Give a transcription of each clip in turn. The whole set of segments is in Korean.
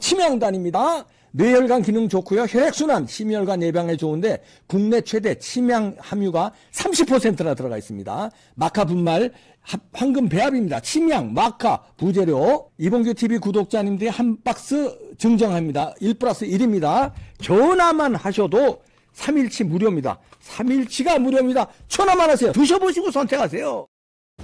치명단입니다. 뇌혈관 기능 좋고요. 혈액순환, 심혈관 예방에 좋은데 국내 최대 치명 함유가 30%나 들어가 있습니다. 마카 분말, 황금 배합입니다. 침양, 마카, 부재료. 이봉규 TV 구독자님들이 한 박스 증정합니다. 1+1입니다. 전화만 하셔도 3일치 무료입니다. 3일치가 무료입니다. 전화만 하세요. 드셔보시고 선택하세요.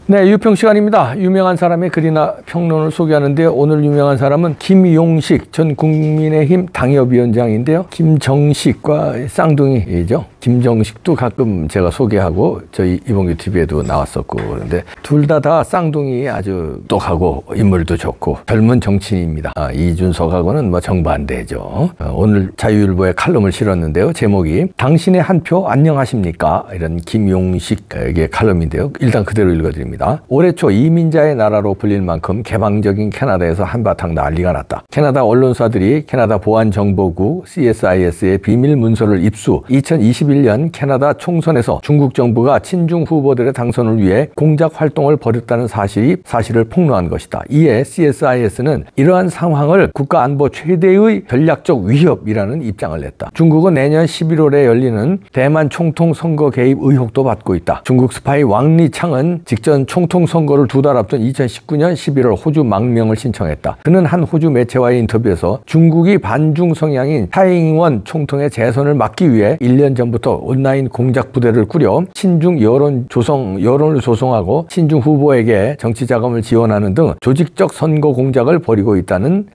네, 유평 시간입니다. 유명한 사람의 글이나 평론을 소개하는데요. 오늘 유명한 사람은 김용식 전 국민의힘 당협위원장인데요. 김정식과 쌍둥이죠. 김정식도 가끔 제가 소개하고 저희 이봉규 TV에도 나왔었고 그런데 둘 다 쌍둥이 아주 똑하고 인물도 좋고 젊은 정치인입니다. 이준석하고는 뭐 정반대죠. 오늘 자유일보에 칼럼을 실었는데요. 제목이 당신의 한 표 안녕하십니까? 이런 김용식의 칼럼인데요. 일단 그대로 읽어드립니다. 올해 초 이민자의 나라로 불릴 만큼 개방적인 캐나다에서 한바탕 난리가 났다. 캐나다 언론사들이 캐나다 보안정보국 CSIS의 비밀 문서를 입수, 2021년 캐나다 총선에서 중국 정부가 친중 후보들의 당선을 위해 공작 활동을 벌였다는 사실을 폭로한 것이다. 이에 CSIS는 이러한 상황을 국가안보 최대의 전략적 위협이라는 입장을 냈다. 중국은 내년 11월에 열리는 대만 총통 선거 개입 의혹도 받고 있다. 중국 스파이 왕리창은 직전 총통 선거를 2달 앞둔 2019년 11월 호주 망명을 신청했다. 그는 한 호주 매체와의 인터뷰에서 중국이 반중 성향인 차잉원 총통의 재선을 막기 위해 1년 전부터 온라인 공작 부대를 꾸려 친중 여론을 조성하고 친중 후보에게 정치 자금을 지원하는 등 조직적 선거 공작을 벌이고 있다는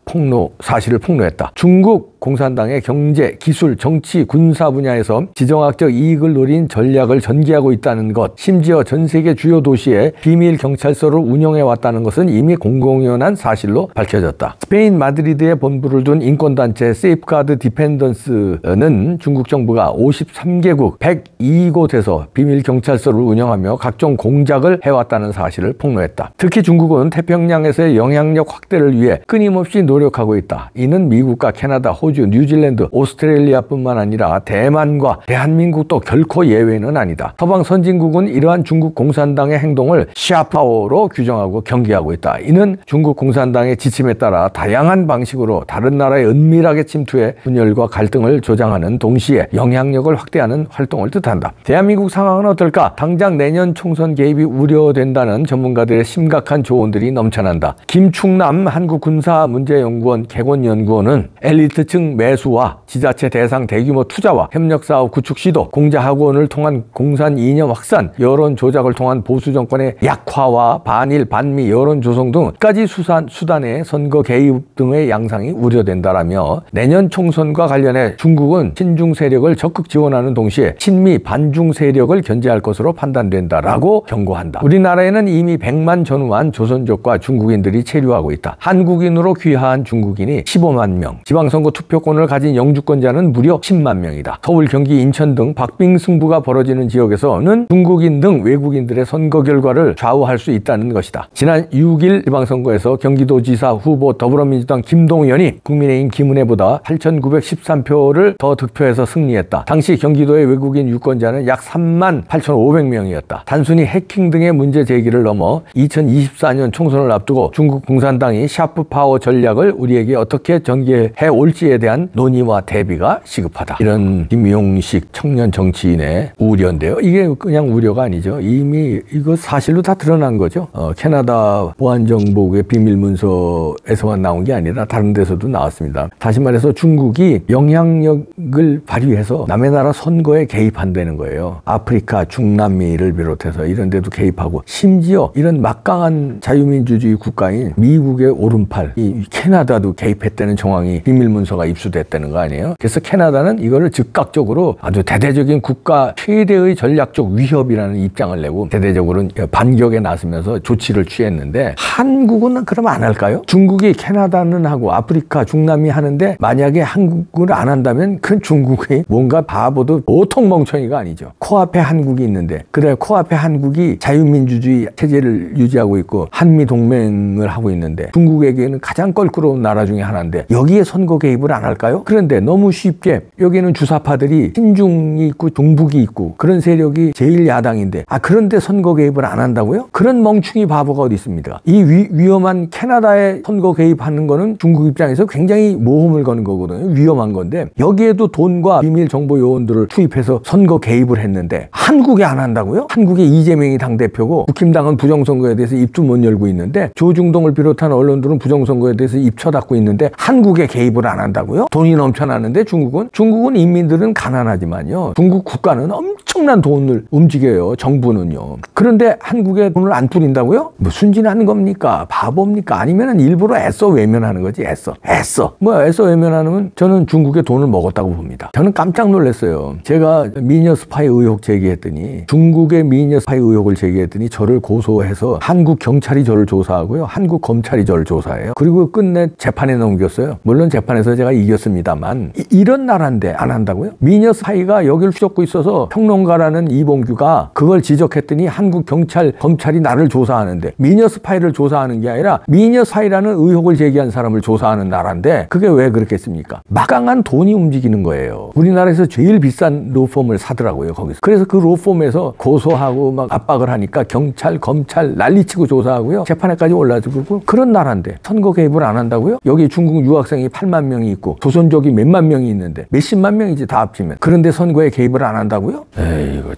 사실을 폭로했다. 중국 공산당의 경제, 기술, 정치, 군사 분야에서 지정학적 이익을 노린 전략을 전개하고 있다는 것, 심지어 전 세계 주요 도시에 비밀 경찰서를 운영해 왔다는 것은 이미 공공연한 사실로 밝혀졌다. 스페인 마드리드에 본부를 둔 인권단체 세이프가드 디펜던스는 중국 정부가 53개국 102곳에서 비밀 경찰서를 운영하며 각종 공작을 해왔다는 사실을 폭로했다. 특히 중국은 태평양에서의 영향력 확대를 위해 끊임없이 노력하고 있다. 이는 미국과 캐나다, 호주, 뉴질랜드, 오스트레일리아뿐만 아니라 대만과 대한민국도 결코 예외는 아니다. 서방 선진국은 이러한 중국 공산당의 행동을 샤파오로 규정하고 경계하고 있다. 이는 중국 공산당의 지침에 따라 다양한 방식으로 다른 나라에 은밀하게 침투해 분열과 갈등을 조장하는 동시에 영향력을 확대하는 활동을 뜻한다. 대한민국 상황은 어떨까? 당장 내년 총선 개입이 우려된다는 전문가들의 심각한 조언들이 넘쳐난다. 김충남 한국군사문제연구원 개곤연구원은 엘리트층 매수와 지자체 대상 대규모 투자와 협력사업 구축 시도, 공자학원을 통한 공산 이념 확산, 여론 조작을 통한 보수 정권의 약화와 반일, 반미 여론 조성 등까지 수단의 선거 개입 등의 양상이 우려된다라며 내년 총선과 관련해 중국은 친중 세력을 적극 지원하는 동시에 친미 반중 세력을 견제할 것으로 판단된다라고 경고한다. 우리나라에는 이미 100만 전후한 조선족과 중국인들이 체류하고 있다. 한국인으로 귀화한 중국인이 15만 명, 지방선거 투표권을 가진 영주권자는 무려 10만 명이다. 서울, 경기, 인천 등 박빙승부가 벌어지는 지역에서는 중국인 등 외국인들의 선거 결과를 좌우할 수 있다는 것이다. 지난 6일 지방선거에서 경기도지사 후보 더불어민주당 김동연이 국민의힘 김은혜보다 8,913표를 더 득표해서 승리했다. 당시 경기도의 외국인 유권자는 약 3만 8,500명이었다. 단순히 해킹 등의 문제 제기를 넘어 2024년 총선을 앞두고 중국 공산당이 샤프 파워 전략을 우리에게 어떻게 전개해 올지에 대한 논의와 대비가 시급하다. 이런 김용식 청년 정치인의 우려인데요. 이게 그냥 우려가 아니죠. 이미 이거 사실로 다 드러난 거죠. 캐나다 보안정보국의 비밀문서에서만 나온 게 아니라 다른 데서도 나왔습니다. 다시 말해서 중국이 영향력을 발휘해서 남의 나라 선거에 개입한다는 거예요. 아프리카, 중남미를 비롯해서 이런 데도 개입하고, 심지어 이런 막강한 자유민주주의 국가인 미국의 오른팔, 이 캐나다도 개입했다는 정황이 비밀문서가 입수됐다는 거 아니에요? 그래서 캐나다는 이거를 즉각적으로 아주 대대적인 국가 최대의 전략적 위협이라는 입장을 내고 대대적으로 반격에 나서면서 조치를 취했는데, 한국은 그럼 안 할까요? 중국이 캐나다는 하고 아프리카, 중남미 하는데 만약에 한국을 안 한다면 그 중국이 뭔가 바보도 그 보통 멍청이가 아니죠. 코앞에 한국이 있는데, 그래 코앞에 한국이 자유민주주의 체제를 유지하고 있고 한미 동맹을 하고 있는데 중국에게는 가장 껄끄러운 나라 중에 하나인데 여기에 선거 개입을 안 할까요? 그런데 너무 쉽게 여기는 주사파들이 친중이 있고 종북이 있고 그런 세력이 제일 야당인데 그런데 선거 개입을 안 한다고요? 그런 멍충이 바보가 어디 있습니까? 이 위험한 캐나다에 선거 개입하는 거는 중국 입장에서 굉장히 모험을 거는 거거든요. 위험한 건데 여기에도 돈과 비밀 정보 요원들을 투입해서 선거 개입을 했는데 한국에 안 한다고요? 한국에 이재명이 당대표고 국힘당은 부정선거에 대해서 입도 못 열고 있는데 조중동을 비롯한 언론들은 부정선거에 대해서 입 쳐닫고 있는데 한국에 개입을 안 한다고요? 돈이 넘쳐나는데 중국은 인민들은 가난하지만요. 중국 국가는 엄청난 돈을 움직여요. 정부는요. 그런데 한국에 돈을 안 뿌린다고요? 뭐 순진한 겁니까? 바보입니까? 아니면 일부러 애써 외면하는 거지. 애써. 애써 외면하면 저는 중국에 돈을 먹었다고 봅니다. 저는 깜짝 놀랐어요. 제가 미녀 스파이 의혹 제기했더니 중국의 미녀 스파이 의혹을 제기했더니 저를 고소해서 한국 경찰이 저를 조사하고요. 한국 검찰이 저를 조사해요. 그리고 끝내 재판에 넘겼어요. 물론 재판에서 제가 이겼습니다만 이런 나라인데 안 한다고요? 미녀 스파이가 여기를 휘젓고 있어서 평론가라는 이봉규가 그걸 지적했더니 한국 경찰 검찰이 나를 조사하는데 미녀 스파이를 조사하는 게 아니라 미녀 스파이라는 의혹을 제기한 사람을 조사하는 나라인데 그게 왜 그렇겠습니까? 막강한 돈이 움직이는 거예요. 우리나라에서 제일 비싼 로펌을 사더라고요. 거기서. 그래서 그 로펌에서 고소하고 막 압박을 하니까 경찰 검찰 난리치고 조사하고요. 재판에까지 올라지고 그런 나라인데 선거 개입을 안 한다고요? 여기 중국 유학생이 8만 명이 있고 조선족이 몇만 명이 있는데 몇십만 명이지 다 합치면. 그런데 선거에 개입을 안 한다고요? 에이, 이거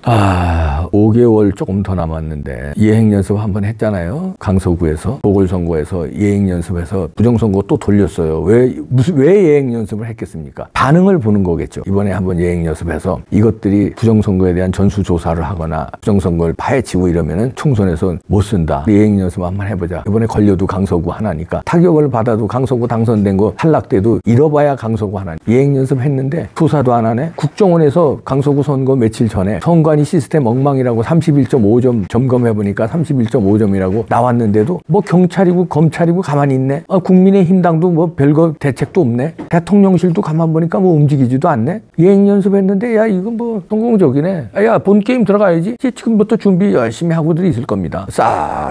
5개월 조금 더 남았는데 예행 연습 한번 했잖아요. 강서구에서 보궐선거에서 예행 연습해서 부정선거 또 돌렸어요. 왜 예행 연습을 했겠습니까? 반응을 보는 거겠죠. 이번에 한번 예행 연습해서 이것들이 부정선거에 대한 전수조사를 하거나 부정선거를 파헤치고 이러면은 총선에서 못 쓴다. 예행 연습 한번 해보자. 이번에 걸려도 강서구 하나니까 타격을 받아도 강서구 당선된 거 탈락돼도 잃어봐야 강서구 하나. 예행 연습 했는데 조사도 안 하네. 국정원에서 강서구 선거 며칠 전에 선관위 시스템 엉망이라고 31.5점 점검해보니까 31.5점이라고 나왔는데도 뭐 경찰이고 검찰이고 가만히 있네. 국민의힘당도 뭐 별거 대책도 없네. 대통령실도 가만 보니까 뭐 움직이지도 않네. 예행 연습했는데 야 이건 뭐 성공적이네. 야 본 게임 들어가야지. 지금부터 준비 열심히 하고들 있을 겁니다.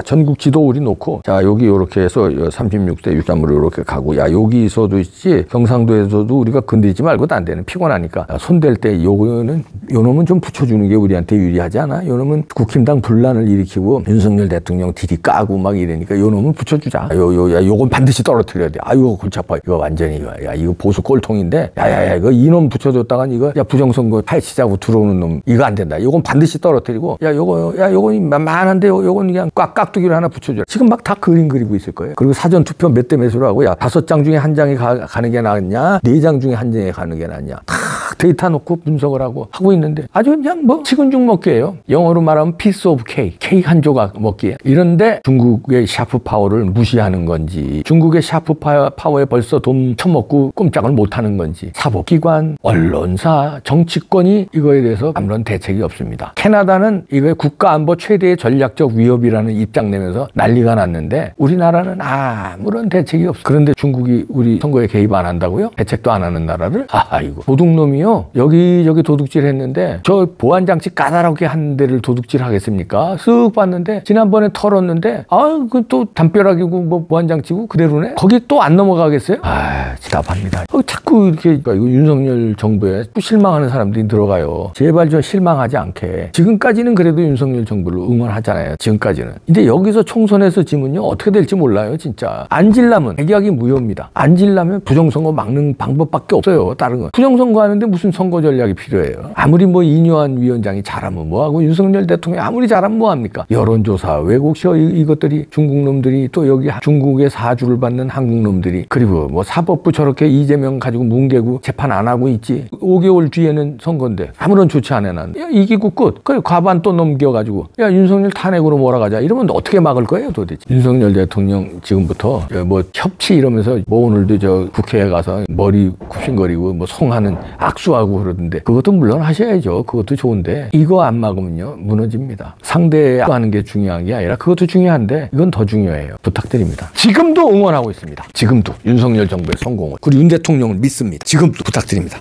전국 지도 우리 놓고 자 여기 이렇게 해서 36대 63으로 이렇게 가고 야 여기서도 있지 경상도에서도 우리가 건드리지 말고도 안 되는 피곤하니까 손댈 때 요놈은 좀 붙여주는 게 우리한테 유리하지 않아? 요놈은 국힘당 분란을 일으키고 윤석열 대통령 디디 까고 막 이러니까 요놈은 붙여주자. 요건 반드시 떨어뜨려야 돼. 이거 골치 아파. 이거 완전히 이거 보수 꼴통인데 이거 이놈 붙여줬다간 이거 부정선거 파헤치자고 들어오는 놈 이거 안 된다. 요건 반드시 떨어뜨리고 요건 만한데 요건 그냥 깍두기를 하나 붙여줘. 지금 막 다 그림 그리고 있을 거예요. 그리고 사전 투표 몇 대 몇으로 하고 5장 중에 한 장에 가는 게 낫냐 4장 중에 한 장에 가는 게 낫냐 다 데이터 놓고 분석을 하고 있는데 아주 그냥 뭐 식은죽 먹기예요. 영어로 말하면 piece of cake. 케이크 한 조각 먹기에. 이런데 중국의 샤프 파워를 무시하는 건지 중국의 샤프 파워에 벌써 돈 처먹고 꼼짝을 못하는 건지 사법기관, 언론사, 정치권이 이거에 대해서 아무런 대책이 없습니다. 캐나다는 이거의 국가안보 최대의 전략적 위협이라는 입장 내면서 난리가 났는데 우리나라는 아무런 대책이 없어. 그런데 중국이 우리 선거에 개입 안 한다고요? 대책도 안 하는 나라를? 이거 도둑놈이요. 여기저기 도둑질 했는데 저 보안장치 까다롭게 한 데를 도둑질 하겠습니까? 쓱 봤는데 지난번에 털었는데 그 또 담벼락이고 뭐 보안장치고 그대로네? 거기 또 안 넘어가겠어요? 답답합니다. 자꾸 이렇게 이거 윤석열 정부에 실망하는 사람들이 들어가요. 제발 좀 실망하지 않게. 지금까지는 그래도 윤석열 정부를 응원하잖아요. 지금까지는. 근데 여기서 총선에서 지면요 어떻게 될지 몰라요. 진짜. 안 질라면 백약이 무효입니다. 안 질라면 부정선거 막는 방법밖에 없어요. 다른 건. 부정선거 하는데 무슨 선거 전략이 필요해요. 아무리 뭐 이뇨한 위원장이 잘하면 뭐하고 윤석열 대통령이 아무리 잘하면 뭐합니까? 여론조사, 왜곡시어 이것들이 중국 놈들이 또 여기 중국의 사주를 받는 한국 놈들이 그리고 뭐 사법부 저렇게 이재명 가지고 뭉개고 재판 안 하고 있지. 5개월 뒤에는 선거인데 아무런 조치 안 해놨. 이기고 끝. 그래 과반 또 넘겨가지고 윤석열 탄핵으로 몰아가자. 이러면 어떻게 막을 거예요 도대체. 윤석열 대통령 지금부터 뭐 협치 이러면서 뭐 오늘도 저 국회에 가서 머리 굽신거리고 뭐 송하는 악수하고 그러던데 그것도 물론 하셔야죠. 그것도 좋은데 이거 안 막으면요 무너집니다. 상대하는 게 중요한 게 아니라 그것도 중요한데 이건 더 중요해요. 부탁드립니다. 지금도 응원하고 있습니다. 지금도 윤석열 정부의 성공을 그리고 윤 대통령을 믿습니다. 지금도 부탁드립니다.